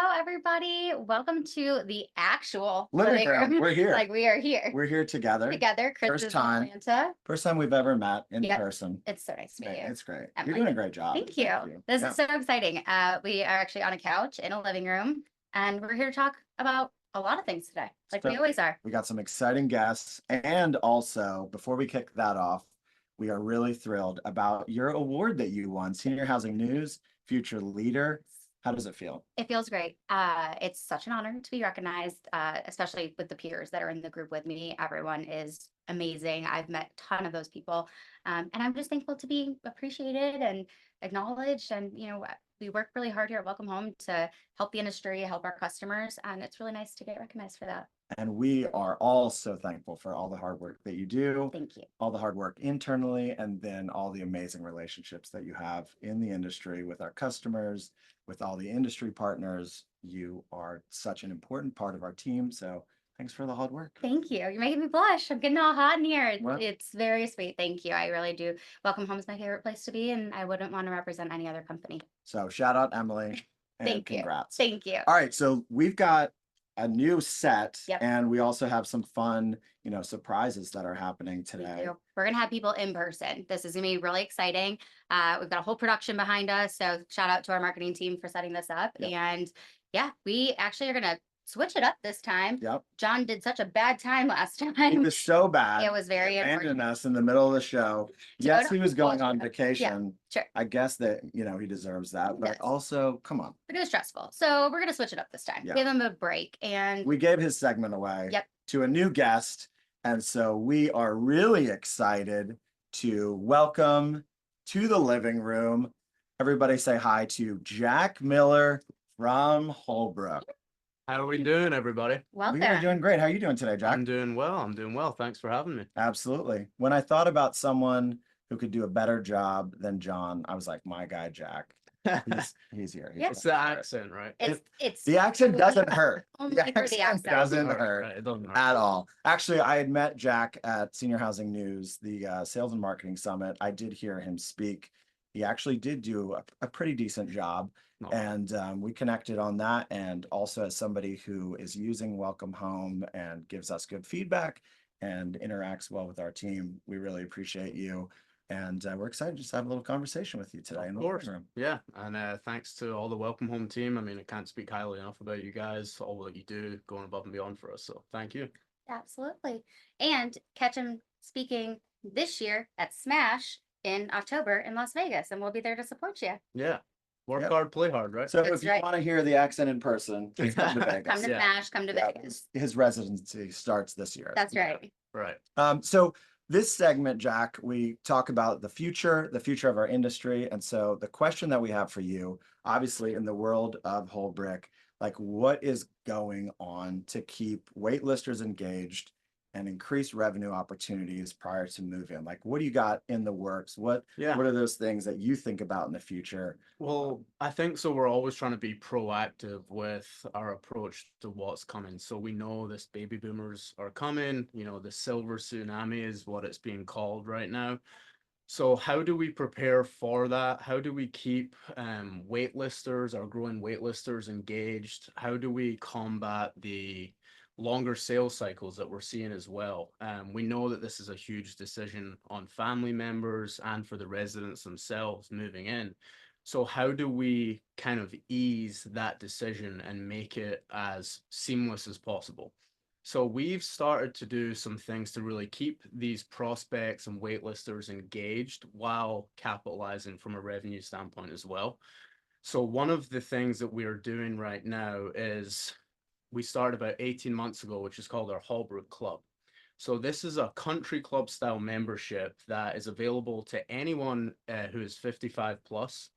Hello, everybody. Welcome to the actual Living room. We're here. Like we are here We're here together. Chris First is time. in Atlanta. First time we've ever met in Yep. person. It's so nice to meet you. It's great. Emily. You're doing a great job. Thank you. This is so exciting. We are actually on a couch in a living room, and we're here to talk about a lot of things today, like we always are. We got some exciting guests, and also before we kick that off, we are really thrilled about your award that you won, Senior Housing News Future Leader. How does it feel? It feels great. It's such an honor to be recognized, especially with the peers that are in the group with me. Everyone is amazing. I've met a ton of those people, and I'm just thankful to be appreciated and acknowledged. And we work really hard here at Welcome Home to help the industry, help our customers, and it's really nice to get recognized for that. And we are all so thankful for all the hard work that you do. Thank you. All the hard work internally, and then all the amazing relationships that you have in the industry with our customers, with all the industry partners. You are such an important part of our team. So thanks for the hard work. Thank you. You're making me blush. I'm getting all hot in here. It's very sweet. Thank you. I really do. Welcome Home is my favorite place to be, and I wouldn't want to represent any other company. So shout out Emily and Thank congrats. You. Thank you. All right. So we've got a new set, Yep. And we also have some fun, surprises that are happening today. We're gonna have people in person. This is gonna be really exciting. We've got a whole production behind us, so shout out to our marketing team for setting this up. Yep. And yeah, we actually are gonna switch it up this time. Yep. John did such a bad time last time. It was so bad. It was very abandoned us in the middle of the show. Yes, he was going on vacation. Yeah, sure. I guess that he deserves that, but also come on. But it was stressful, so we're gonna switch it up this time. Yeah. Give him a break, and we gave his segment away. Yep. To a new guest, and so we are really excited to welcome to the living room. Everybody say hi to Jack Miller from Holbrook. How are we doing, everybody? Welcome. We are doing great. How are you doing today, Jack? I'm doing well. Thanks for having me. Absolutely. When I thought about someone who could do a better job than John, I was like, my guy, Jack. He's here. It's the accent, right? It's the accent doesn't hurt. Only the for the accent. Doesn't hurt Right, it doesn't hurt at all. Actually, I had met Jack at Senior Housing News, the Sales and Marketing Summit. I did hear him speak. He actually did do a pretty decent job. No. And we connected on that. And also as somebody who is using Welcome Home and gives us good feedback and interacts well with our team, we really appreciate you. And we're excited to just have a little conversation with you today. Of course. Yeah. And thanks to all the Welcome Home team. I mean, I can't speak highly enough about you guys, all that you do, going above and beyond for us. So thank you. Absolutely. And catch him speaking this year at Smash in October in Las Vegas, and we'll be there to support you. Yeah. Work hard, play hard, right? So if you want to hear the accent in person, come to Vegas. Come to Smash, come to Vegas. His residency starts this year. That's right. Right. So this segment, Jack, we talk about the future of our industry. And so the question that we have for you, obviously in the world of Holbrook, like what is going on to keep waitlisters engaged and increase revenue opportunities prior to move-in? Like, what do you got in the works? What are those things that you think about in the future? Well, I think so. We're always trying to be proactive with our approach to what's coming. So we know this baby boomers are coming, the silver tsunami is what it's being called right now. So how do we prepare for that? How do we keep waitlisters, our growing waitlisters engaged? How do we combat the longer sales cycles that we're seeing as well? We know that this is a huge decision on family members and for the residents themselves moving in. So how do we kind of ease that decision and make it as seamless as possible? So we've started to do some things to really keep these prospects and waitlisters engaged while capitalizing from a revenue standpoint as well. So one of the things that we are doing right now is we started about 18 months ago, which is called our Holbrook Club. So this is a country club style membership that is available to anyone who is 55 plus.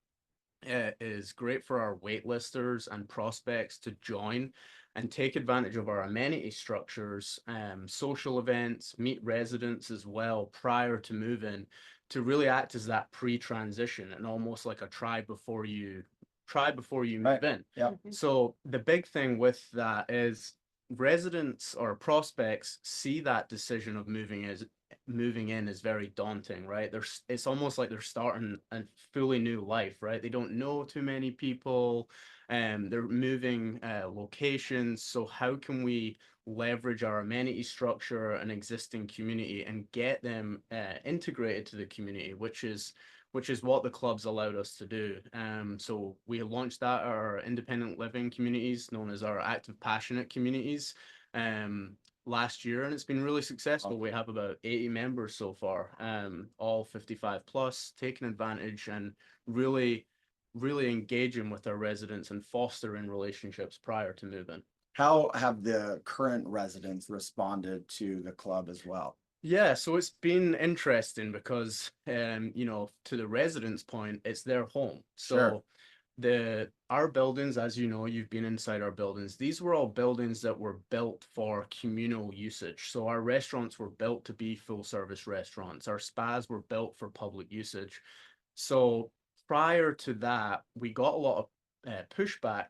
It is great for our waitlisters and prospects to join and take advantage of our amenity structures, social events, meet residents as well prior to move-in, to really act as that pre-transition and almost like a try before you move in. Yeah. So the big thing with that is residents or prospects see that decision of moving in is very daunting, right? It's almost like they're starting a fully new life, right? They don't know too many people. They're moving locations. So how can we leverage our amenity structure and existing community and get them integrated to the community, which is what the club's allowed us to do. So we launched that our independent living communities, known as our active passionate communities, last year, and it's been really successful. We have about 80 members so far, all 55 plus, taking advantage and really engaging with our residents and fostering relationships prior to moving. How have the current residents responded to the club as well? Yeah, so it's been interesting because, you know, to the residents' point, it's their home. So our buildings, as you know, you've been inside our buildings. These were all buildings that were built for communal usage. So our restaurants were built to be full service restaurants. Our spas were built for public usage. So prior to that, we got a lot of pushback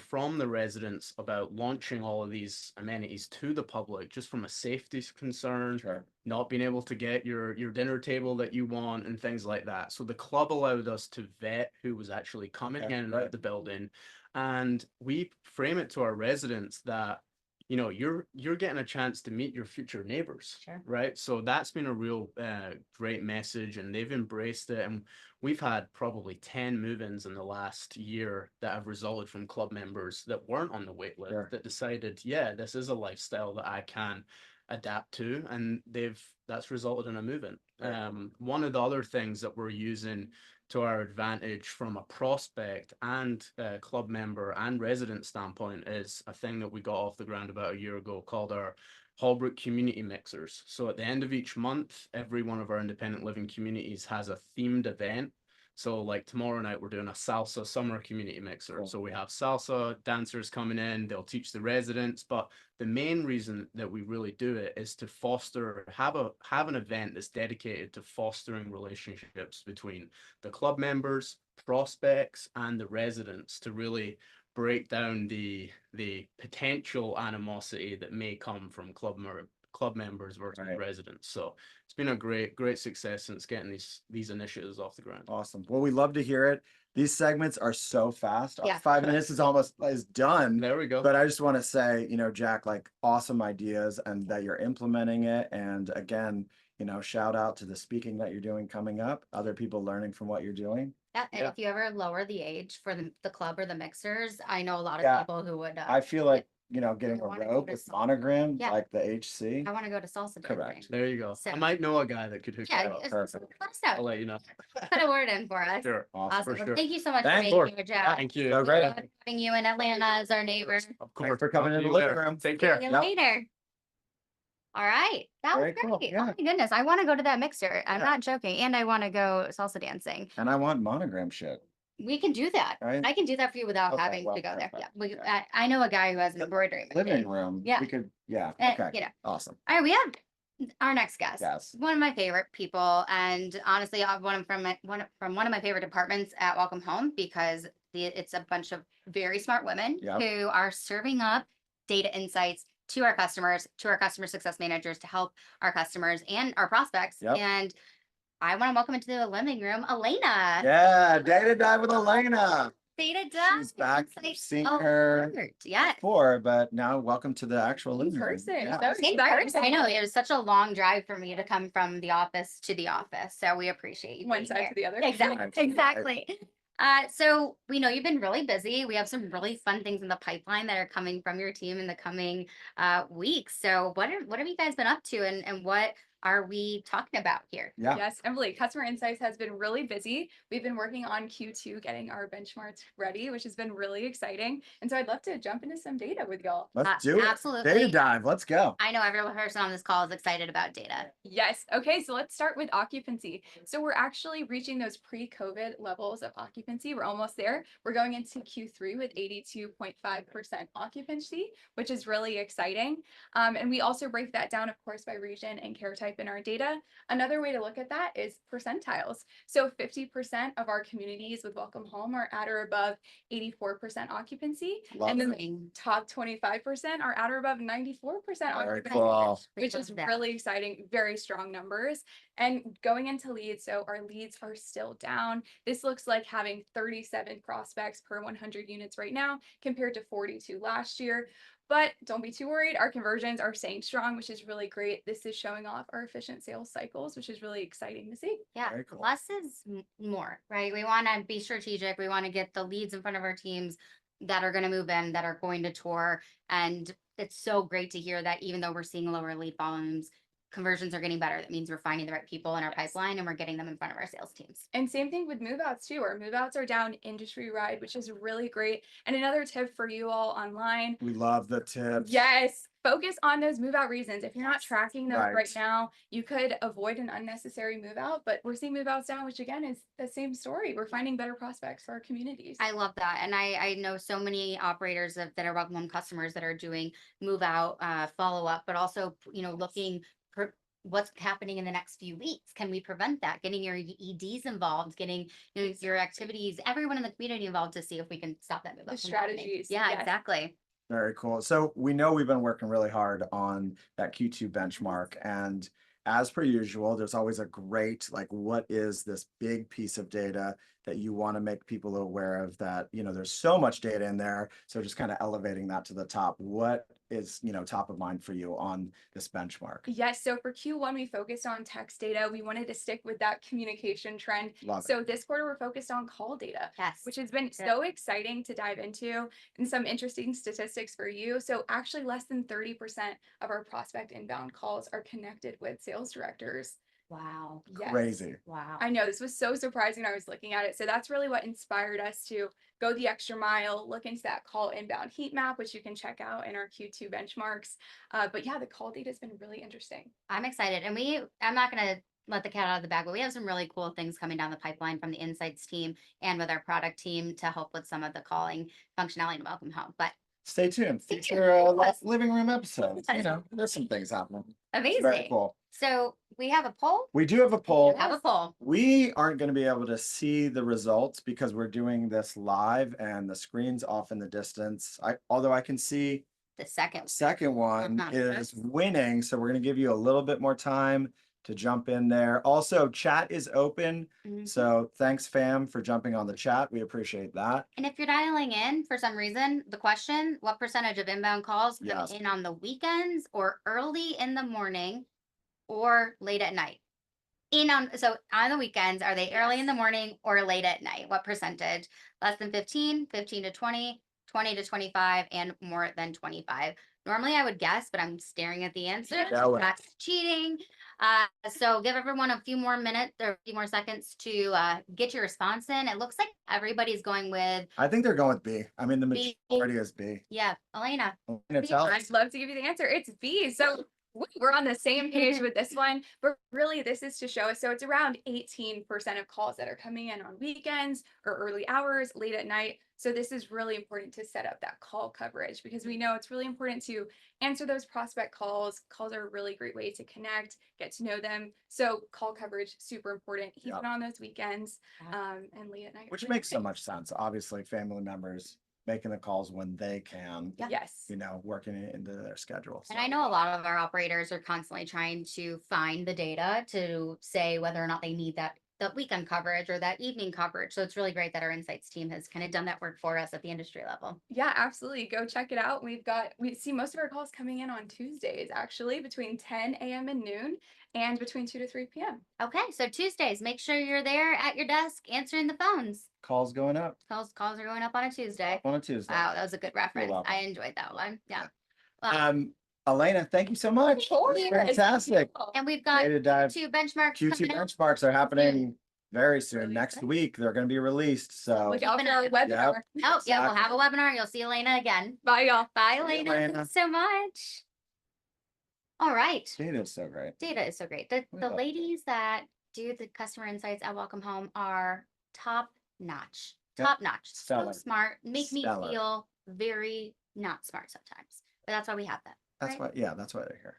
from the residents about launching all of these amenities to the public, just from a safety concern, not being able to get your dinner table that you want and things like that. So the club allowed us to vet who was actually coming in and out of the building, and we frame it to our residents that, you know, you're getting a chance to meet your future neighbors, right? So that's been a real great message, and they've embraced it. And we've had probably 10 move-ins in the last year that have resulted from club members that weren't on the wait list that decided, yeah, this is a lifestyle that I can adapt to, and that's resulted in a move-in. One of the other things that we're using to our advantage from a prospect and club member and resident standpoint is a thing that we got off the ground about a year ago called our Holbrook Community Mixers. So at the end of each month, every one of our independent living communities has a themed event. So like tomorrow night, we're doing a salsa summer community mixer. So we have salsa dancers coming in, they'll teach the residents, but the main reason that we really do it is to have an event that's dedicated to fostering relationships between the club members, prospects, and the residents, to really break down the potential animosity that may come from club members versus residents. So it's been a great success since getting these initiatives off the ground. Awesome. Well, we love to hear it. These segments are so fast. 5 minutes is done. There we go. But I just want to say, you know, Jack, like, awesome ideas and that you're implementing it. And again, you know, shout out to the speaking that you're doing coming up, other people learning from what you're doing. Yeah, and if you ever lower the age for the club or the mixers, I know a lot of people who would. I feel like, you know, getting a rope with monogram, like the HC. I want to go to salsa dancing. Correct. There you go. So, I might know a guy that could hook you up. Perfect. Let us know. I'll let you know. Put a word in for us. Sure. Awesome. For Well, sure. thank you so much Thanks. for being here, Jack. Thank you. So great. Having you in Atlanta as our neighbor. Of Thanks course. for coming in the living room. Take care. See you later. All right. That was Very great. cool, yeah. Oh my goodness. I want to go to that mixer. I'm not joking. And I want to go salsa dancing. And I want monogram shit. We can do that. Right? I can do that for you without Okay, having well, to go there. perfect. Yeah. I know a guy who has an embroidery machine. Living room. Yeah. We could, Okay. You know. Awesome. All right. We have our next guest. Yes. One of my favorite people. And honestly, one from one of my favorite departments at Welcome Home, because it's a bunch of very smart women who are serving up data insights to our customers, to our customer success managers, to help our customers and our prospects. And I want to welcome into the living room, Elena. Yeah, Data Dive with Elena. Data Dive. She's back. You've seen her before, but now welcome to the actual living room. In person. I know it was such a long drive for me to come from the office to the office, so we appreciate you. One side to the other. Exactly. So we know you've been really busy. We have some really fun things in the pipeline that are coming from your team in the coming weeks. So what have you guys been up to, and what are we talking about here? Yes, Emily, customer insights has been really busy. We've been working on Q2, getting our benchmarks ready, which has been really exciting. And so I'd love to jump into some data with y'all. Let's do it. Absolutely. Data dive. Let's go. I know every person on this call is excited about data. Yes. Okay. So let's start with occupancy. So we're actually reaching those pre-COVID levels of occupancy. We're almost there. We're going into Q3 with 82.5% occupancy, which is really exciting. And we also break that down, of course, by region and care type type in our data. Another way to look at that is percentiles. So 50% of our communities with Welcome Home are at or above 84% occupancy. And then the Lovely. top 25% are at or above 94% Very occupancy, cool. which is really exciting, very strong numbers. And going into leads, so our leads are still down. This looks like having 37 prospects per 100 units right now compared to 42 last year. But don't be too worried. Our conversions are staying strong, which is really great. This is showing off our efficient sales cycles, which is really exciting to see. Yeah, Very cool. less is more, right? We want to be strategic. We want to get the leads in front of our teams that are going to move in, that are going to tour. And it's so great to hear that even though we're seeing lower lead volumes, conversions are getting better. That means we're finding the right people in our Yes. pipeline and we're getting them in front of our sales teams. And same thing with move outs too. Our move outs are down industry wide, which is really great. And another tip for you all online. We love the tips. Yes, focus on those move out reasons. If you're not Yes. tracking those Right. right now, you could avoid an unnecessary move out, but we're seeing move outs down, which again is the same story. We're finding better prospects for our communities. I love that. And I know so many operators that are Welcome Home customers that are doing move out, follow up, but also, looking for what's happening in the next few weeks. Can we prevent that? Getting your EDs involved, getting your activities, everyone in the community involved to see if we can stop that move The out from happening. strategies, Yeah, yes. exactly. Very cool. So we know we've been working really hard on that Q2 benchmark, and as per usual, there's always a great, like, what is this big piece of data that you want to make people aware of, that, there's so much data in there. So just kind of elevating that to the top. What is, top of mind for you on this benchmark? Yes, so for Q1, we focused on text data. We wanted to stick with that communication trend. Love it. So this quarter, we're focused on call data, Yes. which has been Yeah. so exciting to dive into, and some interesting statistics for you. So actually less than 30% of our prospect inbound calls are connected with sales directors. Wow. Yes. Crazy. Wow. I know this was so surprising when I was looking at it. So that's really what inspired us to go the extra mile, look into that call inbound heat map, which you can check out in our Q2 benchmarks. But yeah, the call data has been really interesting. I'm excited. And I'm not going to let the cat out of the bag, but we have some really cool things coming down the pipeline from the insights team and with our product team to help with some of the calling functionality in Welcome Home. But Stay tuned. Stay Future Yes. living room episodes. Yes. There's some things happening. amazing. Very cool. So we have a poll. We do have a poll. Have a poll. We aren't going to be able to see the results because we're doing this live and the screen's off in the distance. Although I can see The second. second one Uh-huh. is winning. So we're going to give you a little bit more time to jump in there. Also, chat is open. Mhm. So thanks, fam, for jumping on the chat. We appreciate that. And if you're dialing in for some reason, the question, what percentage of inbound calls come Yes. in on the weekends or early in the morning or late at night? So on the weekends, are they early in the morning or late at night? What percentage? Less than 15, 15 to 20, 20 to 25, and more than 25. Normally I would guess, but I'm staring at the answer. Yeah, well. That's cheating. So give everyone a few more minutes or a few more seconds to get your response in. It looks like everybody's going with, I think they're going with B. I mean, the B. majority is B. yeah, Elena. It's out. I'd love to give you the answer. It's B. So we're on the same page with this one, but really this is to show us. So it's around 18% of calls that are coming in on weekends or early hours, late at night. So this is really important to set up that call coverage because we know it's really important to answer those prospect calls. Calls are a really great way to connect, get to know them. So call coverage, super important, even on those weekends and late at night. Which makes so much sense. Obviously, family members making the calls when they can, Yes. working it into their schedule. And I know a lot of our operators are constantly trying to find the data to say whether or not they need that weekend coverage or that evening coverage. So it's really great that our insights team has kind of done that work for us at the industry level. Yeah, absolutely. Go check it out. We see most of our calls coming in on Tuesdays, actually, between 10 a.m. and noon and between 2 to 3 p.m. Okay, so Tuesdays, make sure you're there at your desk answering the phones. Calls going up Calls are going up on a Tuesday. on a Tuesday. Wow, that was a good reference. welcome. I enjoyed that one. Yeah. Wow. Elena, thank you so much. Of course. Fantastic. And we've got Data dive. two benchmarks Q2 coming out. benchmarks are happening very soon. Really Next exciting. week, they're going to be released. So Look out for our webinar. Oh, yeah, we'll have a webinar. You'll see Elena again. Bye, y'all. Bye, See you, Elena. Elena. Thanks so much. All right. data is so great. Data is so great. The Yeah. ladies that do the customer insights at Welcome Home are top notch. Yep. Top notch. Stellar. So smart. Make Stellar. me feel very not smart sometimes. But that's why we have them. That's right? why, yeah, that's why they're here.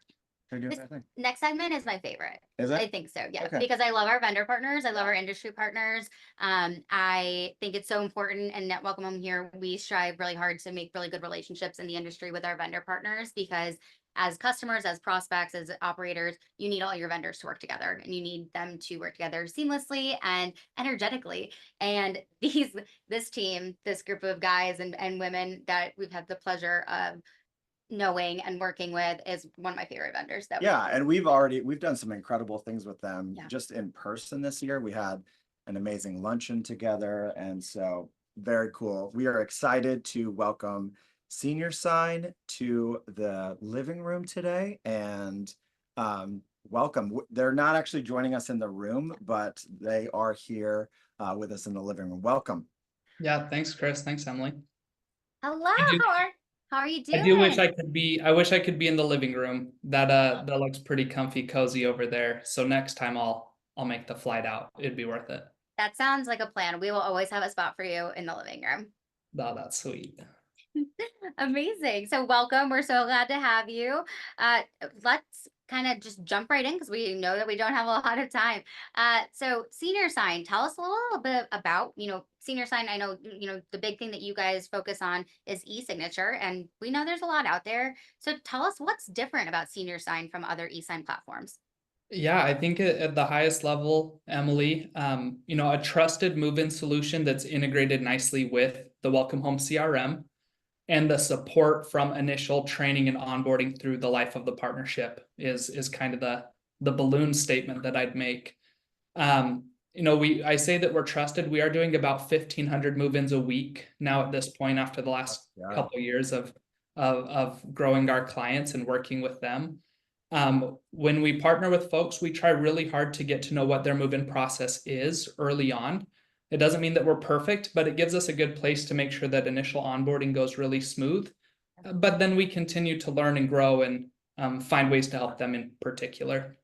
They're doing This- their thing. Next segment is my favorite. Is I it? think so, yeah, Okay. because I love our vendor partners. I love our industry partners. I think it's so important, and at Welcome Home here, we strive really hard to make really good relationships in the industry with our vendor partners, because as customers, as prospects, as operators, you need all your vendors to work together, and you need them to work together seamlessly and energetically. And this team, this group of guys and women that we've had the pleasure of knowing and working with, is one of my favorite vendors that Yeah, and we've done some incredible things with them Yeah. just in person this year. We had an amazing luncheon together, and so very cool. We are excited to welcome Senior Sign to the living room today, and welcome. They're not actually joining us in the room, but they are here with us in the living room. Welcome. Yeah, thanks, Chris. Thanks, Emily. Hello, do- how are you I doing? do wish I wish I could be in the living room. That looks pretty comfy, cozy over there. So next time I'll make the flight out. It'd be worth it. That sounds like a plan. We will always have a spot for you in the living room. Oh, that's sweet. Amazing. So welcome. We're so glad to have you. Let's kind of just jump right in, because we know that we don't have a lot of time. So Senior Sign, tell us a little bit about, Senior Sign. I know, the big thing that you guys focus on is e-signature, and we know there's a lot out there. So tell us what's different about Senior Sign from other e-sign platforms. Yeah, I think at the highest level, Emily, a trusted move-in solution that's integrated nicely with the Welcome Home CRM, and the support from initial training and onboarding through the life of the partnership is kind of the balloon statement that I'd make. I say that we're trusted. We are doing about 1,500 move-ins a week now at this point, after the last couple of years of growing our clients and working with them. When we partner with folks, we try really hard to get to know what their move-in process is early on. It doesn't mean that we're perfect, but it gives us a good place to make sure that initial onboarding goes really smooth. But then we continue to learn and grow and find ways to help them in particular.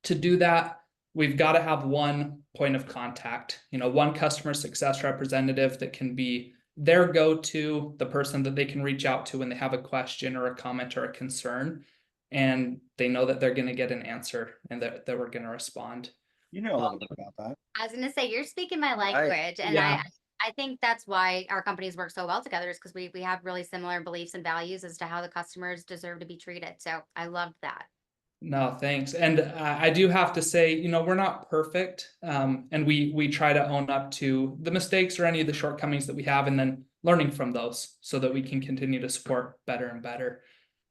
To do that, we've got to have one point of contact, one customer success representative that can be their go-to, the person that they can reach out to when they have a question or a comment or a concern, and they know that they're going to get an answer and that we're going to respond. You know a little bit about that. I was gonna say, you're speaking my language, and Yeah. I think that's why our companies work so well together, is because we have really similar beliefs and values as to how the customers deserve to be treated. So I loved that. No, thanks. And I do have to say, we're not perfect, and we try to own up to the mistakes or any of the shortcomings that we have, and then learning from those so that we can continue to support better and better.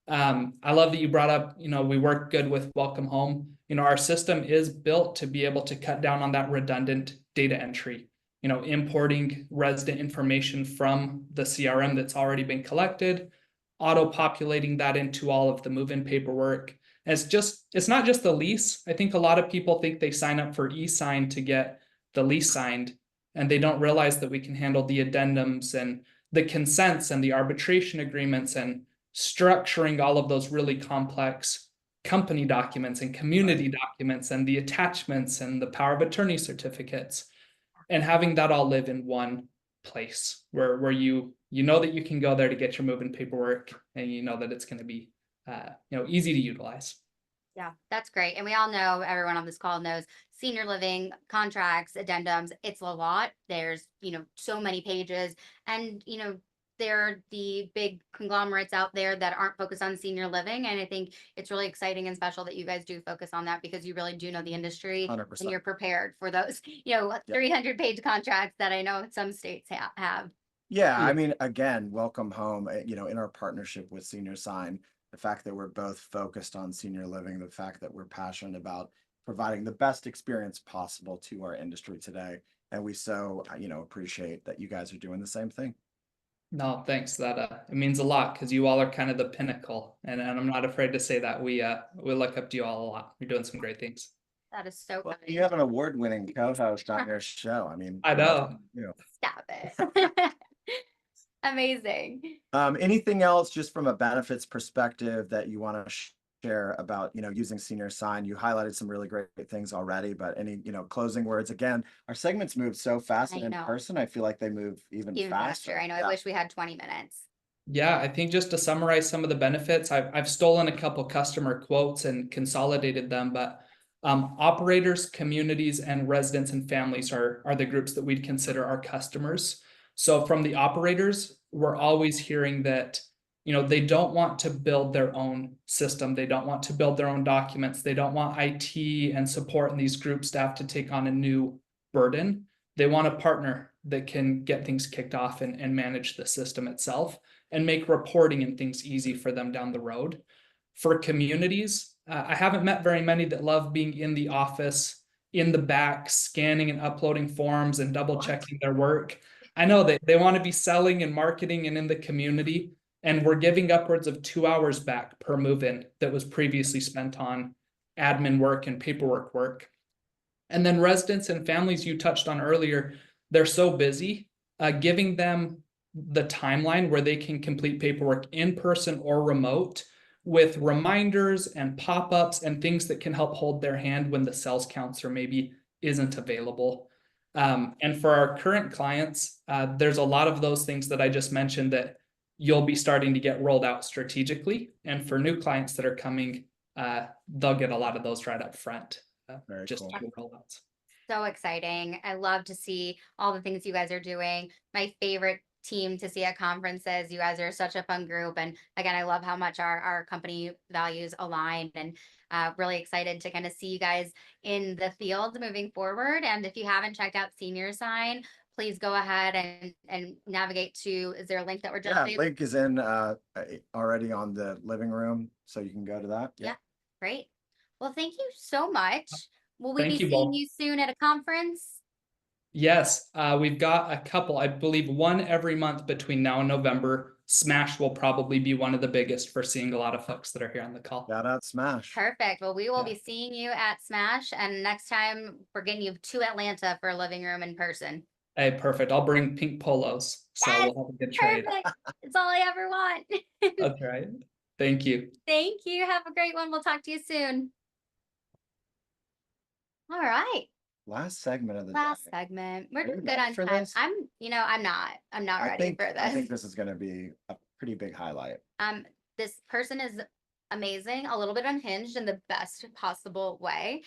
I love that you brought up, we work good with Welcome Home. Our system is built to be able to cut down on that redundant data entry, importing resident information from the CRM that's already been collected, auto-populating that into all of the move-in paperwork. It's not just the lease. I think a lot of people think they sign up for e-sign to get the lease signed, and they don't realize that we can handle the addendums and the consents and the arbitration agreements and structuring all of those really complex company documents and community documents and the attachments and the power of attorney certificates, and having that all live in one place where you know that you can go there to get your move-in paperwork, and you know that it's going to be easy to utilize. Yeah, that's great. And we all know, everyone on this call knows, senior living contracts, addendums, it's a lot. There's, so many pages, and, there are the big conglomerates out there that aren't focused on senior living. And I think it's really exciting and special that you guys do focus on that, because you really do know the industry 100%. and you're prepared for those, 300-page contracts that I know some states have. Yeah, I mean, again, Welcome Home, in our partnership with Senior Sign, the fact that we're both focused on senior living, the fact that we're passionate about providing the best experience possible to our industry today. And we so, appreciate that you guys are doing the same thing. No, thanks. That it means a lot, because you all are kind of the pinnacle, and I'm not afraid to say that we look up to you all a lot. You're doing some great things. That is so Well, funny. you have an award-winning co-host on your show. I mean, I know. Stop it. Amazing. Anything else just from a benefits perspective that you want to share about, using Senior Sign? You highlighted some really great things already, but any, closing words? Again, our segments move so fast, and in person, I feel like they move even faster. I know. Yeah. I wish we had 20 minutes. Yeah, I think just to summarize some of the benefits, I've stolen a couple customer quotes and consolidated them, but operators, communities, and residents and families are the groups that we'd consider our customers. So from the operators, we're always hearing that, you know, they don't want to build their own system. They don't want to build their own documents. They don't want IT and support and these group staff to take on a new burden. They want a partner that can get things kicked off and manage the system itself and make reporting and things easy for them down the road. For communities, I haven't met very many that love being in the office, in the back, scanning and uploading forms and double checking their work. I know that they want to be selling and marketing and in the community, and we're giving upwards of 2 hours back per move-in that was previously spent on admin work and paperwork work. And then residents and families you touched on earlier, they're so busy, giving them the timeline where they can complete paperwork in person or remote with reminders and pop-ups and things that can help hold their hand when the sales counselor maybe isn't available. And for our current clients, there's a lot of those things that I just mentioned that you'll be starting to get rolled out strategically. And for new clients that are coming, they'll get a lot of those right up front. Very Just cool. through rollouts. So exciting. I love to see all the things you guys are doing. My favorite team to see at conferences. You guys are such a fun group. And again, I love how much our company values align, and really excited to kind of see you guys in the field moving forward. And if you haven't checked out Senior Sign, please go ahead and navigate to, is there a link that we're just Yeah, link is in already on the living room, so you can go to that. Yeah. Great. Well, thank you so much. Will we Thank be you seeing both. you soon at a conference? Yes, we've got a couple, I believe one every month between now and November. Smash will probably be one of the biggest for seeing a lot of folks that are here on the call. Shout out Smash. Perfect. Well, we will Yeah. be seeing you at Smash, and next time we're getting you to Atlanta for a living room in person. Hey, perfect. I'll bring pink polos, so Yes, we'll have a good trade. Perfect. It's all I ever want. That's right. Thank you. Thank you. Have a great one. We'll talk to you soon. All right. Last segment of the Last day. segment. We're Are you doing good ready on for time. this? I'm not ready for I think this. this is going to be a pretty big highlight. This person is amazing, a little bit unhinged in the best possible way.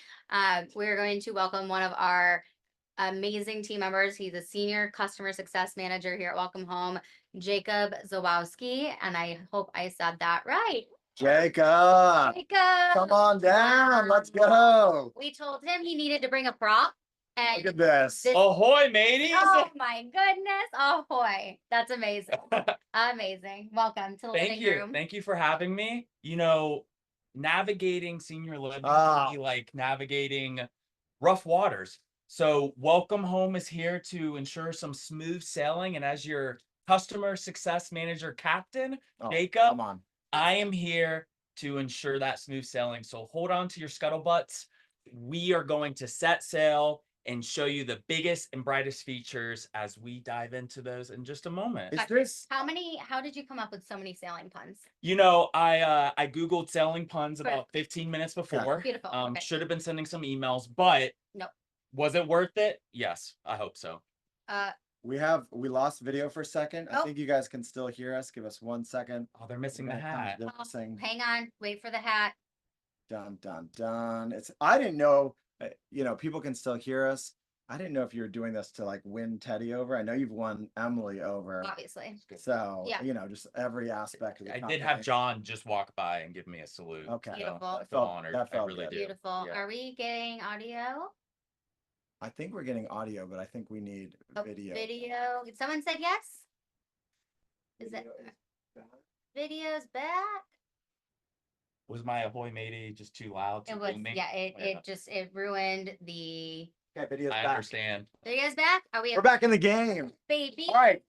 We're going to welcome one of our amazing team members. He's a senior customer success manager here at Welcome Home, Jacob Zawowski, and I hope I said that right. Jacob, Jacob, come on down. Let's go. we told him he needed to bring a prop, and Look at this. this- Ahoy, mateys! oh my goodness, ahoy! That's amazing, amazing. Welcome to the Thank living you. room. Thank you for having me. You know, navigating senior living Ah. can be like navigating rough waters. So Welcome Home is here to ensure some smooth sailing. And as your customer success manager captain, Oh, Jacob, come on. I am here to ensure that smooth sailing. So hold on to your scuttlebutts. We are going to set sail and show you the biggest and brightest features as we dive into those in just a moment. Is Okay. this? How did you come up with so many sailing puns? You know, I Googled selling puns about 15 minutes before. Beautiful. Okay. Should have been sending some emails, but Nope. Was it worth it? Yes, I hope so. We lost video for a second. I Oh. think you guys can still hear us. Give us 1 second. Oh, they're missing the We're gonna come- hat. they're Oh, missing- hang on, wait for the hat. Dun dun dun. I didn't know. People can still hear us. I didn't know if you were doing this to like win Teddy over. I know you've won Emily over. Obviously. So Yeah. just every aspect of the I did have competition. John just walk by and give me a salute. Okay. Beautiful. I That feel felt- honored. that I felt really good. do. Beautiful. Yeah. Are we getting audio? I think we're getting audio, but I think we need Oh, video. Video. Someone said yes? Is it Video is back. videos back? Was my ahoy matey just too loud? It Too was, booming? yeah, Yeah. it ruined the Okay, video's I back. understand. videos back? Are we We're back in the game. baby? All right,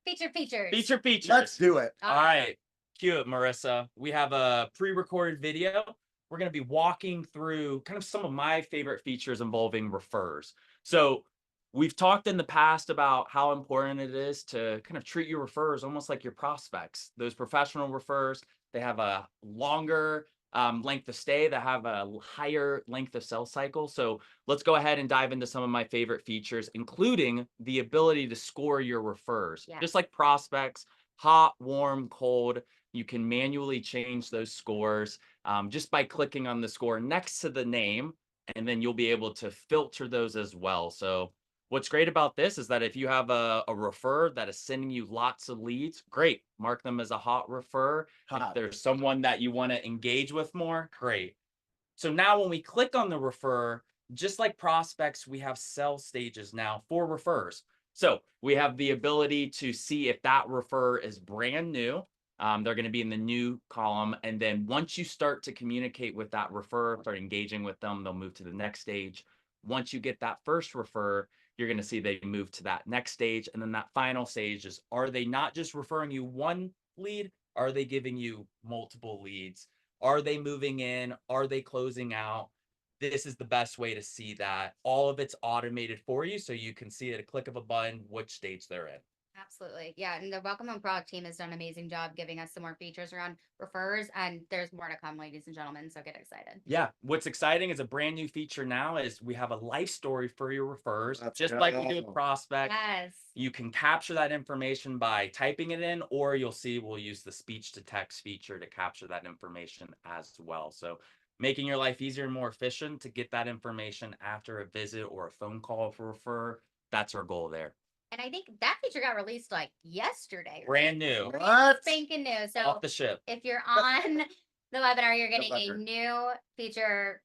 Features. Features. let's do it. All right, cue it, Marissa. We have a pre-recorded video. We're going to be walking through kind of some of my favorite features involving refers. So we've talked in the past about how important it is to kind of treat your refers almost like your prospects. Those professional refers, they have a longer length of stay, that have a higher length of sales cycle. So let's go ahead and dive into some of my favorite features, including the ability to score your refers. Yeah. Just like prospects, hot, warm, cold. You can manually change those scores just by clicking on the score next to the name, and then you'll be able to filter those as well. So what's great about this is that if you have a refer that is sending you lots of leads, great, mark them as a hot refer. If Hot. there's someone that you want to engage with more, great. So now when we click on the refer, just like prospects, we have sell stages now for refers. So we have the ability to see if that refer is brand new. They're going to be in the new column. And then once you start to communicate with that refer, start engaging with them, they'll move to the next stage. Once you get that first refer, you're going to see they move to that next stage. And then that final stage is, are they not just referring you one lead? Are they giving you multiple leads? Are they moving in? Are they closing out? This is the best way to see that. All of it's automated for you, so you can see at a click of a button which stage they're in. Absolutely. Yeah. And the Welcome Home product team has done an amazing job giving us some more features around refers, and there's more to come, ladies and gentlemen. So get excited. Yeah. What's exciting is a brand new feature now is we have a life story for your refers, Let's just like we do go. with prospect. Yes. You can capture that information by typing it in, or you'll see we'll use the speech to text feature to capture that information as well. So making your life easier and more efficient to get that information after a visit or a phone call for refer. That's our goal there. And I think that feature got released like yesterday. Brand new. What? Spanking new. So Off the ship. if you're on the webinar, you're getting a record. new feature,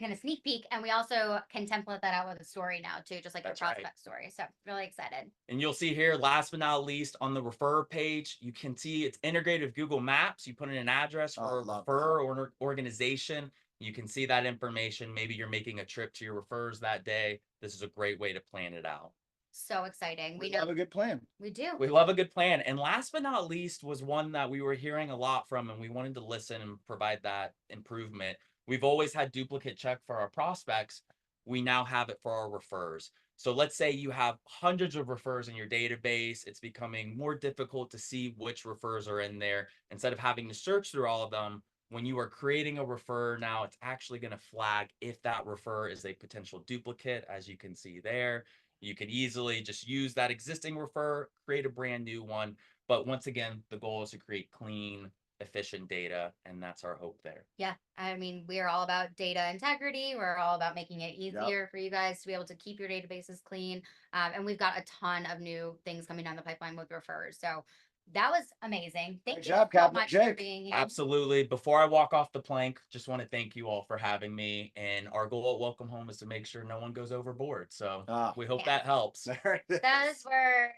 kind of sneak peek. And we also can template that out with a story now too, just like That's your right. prospect story. So really excited. And you'll see here, last but not least, on the refer page, you can see it's integrated with Google Maps. You put in an address Oh, for a love refer or an organization. You can see that information. Maybe you're making a trip to your refers that day. This is a great way to plan it out. So exciting. We We know have a good plan. we do. We love a good plan. And last but not least was one that we were hearing a lot from, and we wanted to listen and provide that improvement. We've always had duplicate check for our prospects. We now have it for our refers. So let's say you have hundreds of refers in your database. It's becoming more difficult to see which refers are in there. Instead of having to search through all of them, when you are creating a refer now, it's actually going to flag if that refer is a potential duplicate, as you can see there. You can easily just use that existing refer, create a brand new one. But once again, the goal is to create clean, efficient data, and that's our hope there. Yeah, I mean, we are all about data integrity. We're all about making it easier for you guys to be able to keep your databases clean. And we've got a ton of new things coming down the pipeline with refers. So that was amazing. Thank Great you job, so Captain much for Jake. being here. Absolutely. Before I walk off the plank, just want to thank you all for having me. And our goal at Welcome Home is to make sure no one goes overboard. So we hope Yeah. that helps. There it is. Those were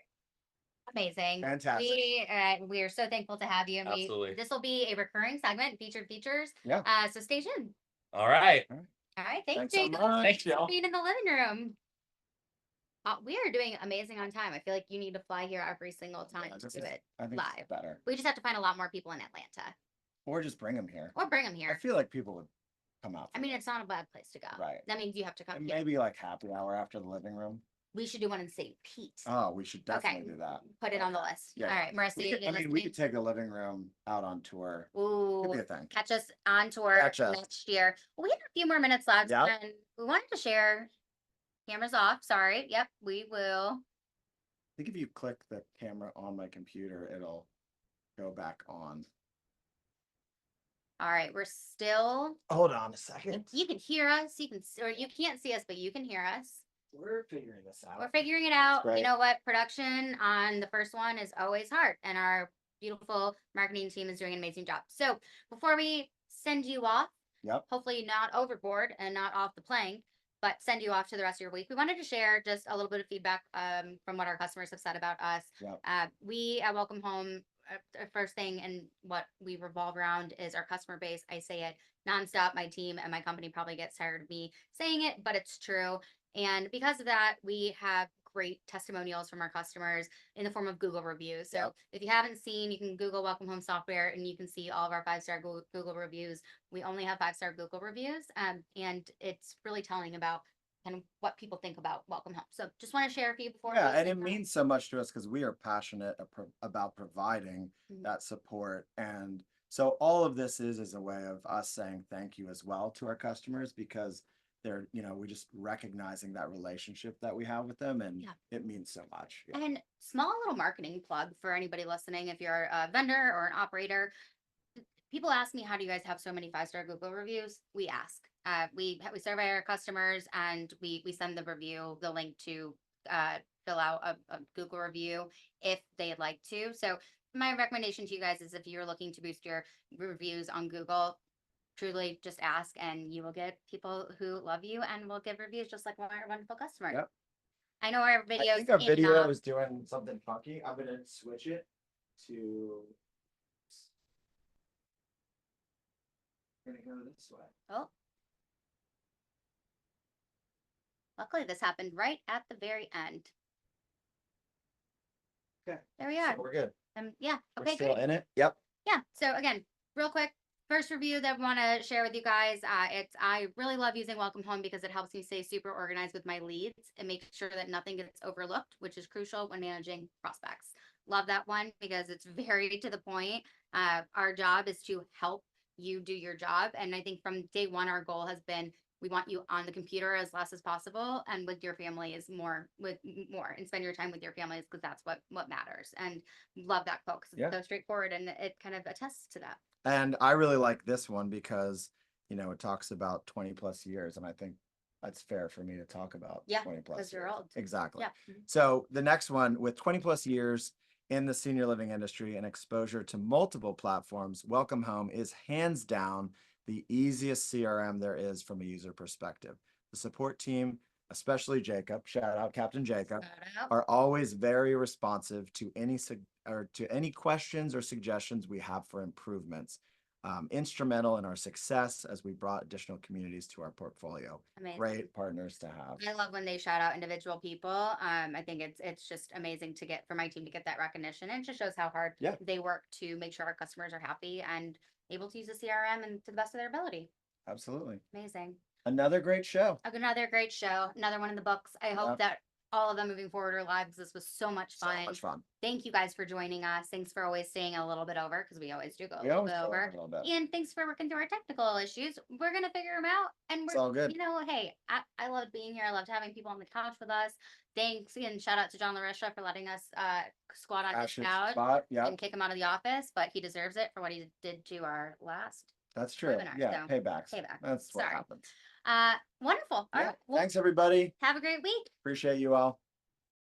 amazing. Fantastic. We are so thankful to have you. And Absolutely. this will be a recurring segment, featured features. Yeah. So stay tuned. All right. All right. Thanks, Thanks so Jacob. much. Thanks, for y'all. being in the living room. We are doing amazing on time. I feel like you need to fly here every single time Yeah, to this do is- it. I think live. it's better. We just have to find a lot more people in Atlanta, Or just bring them here. or bring them I here. feel like people would come out. I for mean, this. it's not a bad place to go. Right. That means you have to come And here. maybe like happy hour after the living room. We should do one in St. Pete. Oh, we should definitely Okay. do that. Put it on the list. Yeah. All right, Marissa. We you could, I mean, we could take the living room out on tour. Could Ooh, be a thing. catch us on tour Catch us. next year. We have a few more minutes left, Yep. and we wanted to share. Cameras off. Sorry. Yep, we will. I think if you click the camera on my computer, it'll go back on. All right, we're still. Hold on a second. You can hear us. You can, or you can't see us, but you can hear us. We're figuring this out. We're figuring it out. You great. know what? Production on the first one is always hard, and our beautiful marketing team is doing an amazing job. So before we send you off, Yep. hopefully not overboard and not off the plank, but send you off to the rest of your week, we wanted to share just a little bit of feedback from what our customers have said about us. Yep. We at Welcome Home, first thing and what we revolve around is our customer base. I say it nonstop. My team and my company probably gets tired of me saying it, but it's true. And because of that, we have great testimonials from our customers in the form of Google reviews. So Yep. if you haven't seen, you can Google Welcome Home software and you can see all of our 5-star Google reviews. We only have 5-star Google reviews, and it's really telling about kind of what people think about Welcome Home. So just want to share a few before. Yeah, we and it sign off. means so much to us because we are passionate about providing Mhm. that support. And so all of this is a way of us saying thank you as well to our customers, because they're, we just recognizing that relationship that we have with them, and Yeah. it means so much. Yeah. And small little marketing plug for anybody listening, if you're a vendor or an operator, people ask me, how do you guys have so many 5-star Google reviews? We ask. We survey our customers, and we send the link to fill out a Google review if they'd like to. So my recommendation to you guys is, if you're looking to boost your reviews on Google, truly just ask, and you will get people who love you and will give reviews just like our wonderful customer. Yep. I know our I videos. think our in, video is doing something funky. I'm gonna switch it to. We're gonna go this way. Oh. Luckily, this happened right at the very end. Okay. There we So are. we're good. Yeah. We're Okay, still great. in it. Yep. Yeah. So again, real quick, first review that we want to share with you guys. I really love using Welcome Home because it helps me stay super organized with my leads and make sure that nothing gets overlooked, which is crucial when managing prospects. Love that one because it's very to the point. Our job is to help you do your job. And I think from day one, our goal has been, we want you on the computer as less as possible, and with your family is more, and spend your time with your families, because that's what matters. And love that quote, 'cause Yeah. it's so straightforward, and it kind of attests to that. And I really like this one because, it talks about 20 plus years, and I think that's fair for me to talk about. Yeah, 20 plus 'cause you're years. old. Exactly. Yeah. So the next one, with 20 plus years in the senior living industry and exposure to multiple platforms, Welcome Home is hands down the easiest CRM there is from a user perspective. The support team, especially Jacob, shout out Captain Jacob, Shout out. are always very responsive to any questions or suggestions we have for improvements. Instrumental in our success as we brought additional communities to our portfolio. Amazing. Great partners to have. I love when they shout out individual people. I think it's just amazing to get, for my team to get that recognition, and it just shows how hard Yeah. they work to make sure our customers are happy and able to use the CRM and to the best of their ability. Absolutely. Amazing. Another great show. Another great show. Another one in the books. I hope Yep. that all of them moving forward are live. This was so much So fun. much fun. Thank you guys for joining us. Thanks for always staying a little bit over, because we always do go a We little always bit go over over. a little bit. And thanks for working through our technical issues. We're gonna figure them out, and It's we're all good. Hey, I loved being here. I loved having people on the couch with us. Thanks, and shout out to John Larisha for letting us squat on his Ash's couch spot. Yeah, and kick him out of the office, but he deserves it for what he did to our last. that's true. webinar, Yeah, so, paybacks. payback. That's what Sorry. happens. Wonderful. All Yeah. right. Well, Thanks, everybody. have a great week. Appreciate you all.